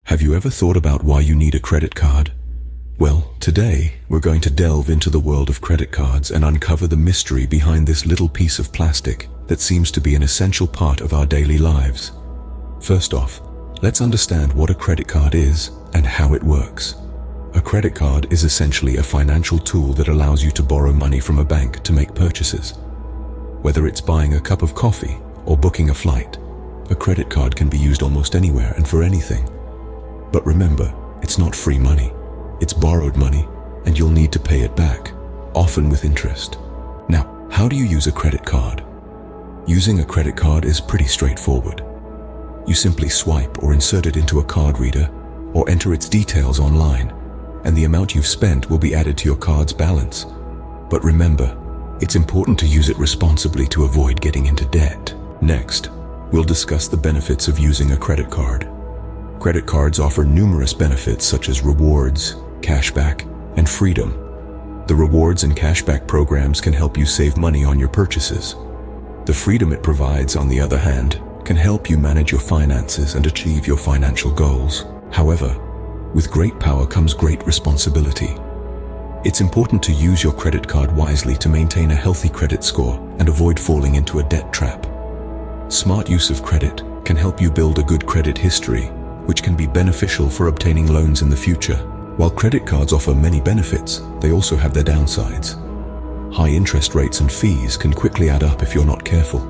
Have you ever thought about why you need a credit card? Well, today we're going to delve into the world of credit cards and uncover the mystery behind this little piece of plastic that seems to be an essential part of our daily lives. First off, let's understand what a credit card is and how it works. A credit card is essentially a financial tool that allows you to borrow money from a bank to make purchases. Whether it's buying a cup of coffee or booking a flight, a credit card can be used almost anywhere and for anything. But remember, it's not free money. It's borrowed money, and you'll need to pay it back, often with interest. Now, how do you use a credit card? Using a credit card is pretty straightforward. You simply swipe or insert it into a card reader, or enter its details online, and the amount you've spent will be added to your card's balance. But remember, it's important to use it responsibly to avoid getting into debt. Next, we'll discuss the benefits of using a credit card. Credit cards offer numerous benefits such as rewards, cashback, and freedom. The rewards and cashback programs can help you save money on your purchases. The freedom it provides, on the other hand, can help you manage your finances and achieve your financial goals. However, with great power comes great responsibility. It's important to use your credit card wisely to maintain a healthy credit score and avoid falling into a debt trap. Smart use of credit can help you build a good credit history, which can be beneficial for obtaining loans in the future. While credit cards offer many benefits, they also have their downsides. High interest rates and fees can quickly add up if you're not careful.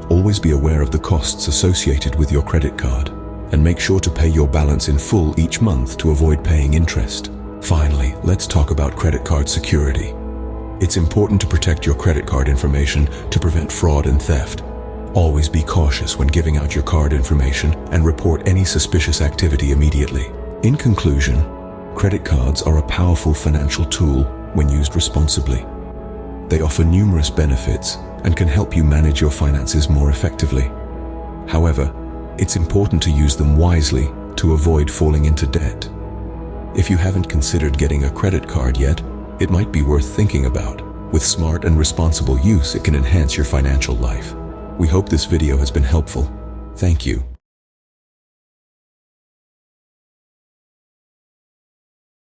Always be aware of the costs associated with your credit card, and make sure to pay your balance in full each month to avoid paying interest. Finally, let's talk about credit card security. It's important to protect your credit card information to prevent fraud and theft. Always be cautious when giving out your card information and report any suspicious activity immediately. In conclusion, credit cards are a powerful financial tool when used responsibly. They offer numerous benefits and can help you manage your finances more effectively. However, it's important to use them wisely to avoid falling into debt. If you haven't considered getting a credit card yet, it might be worth thinking about. With smart and responsible use, it can enhance your financial life. We hope this video has been helpful. Thank you.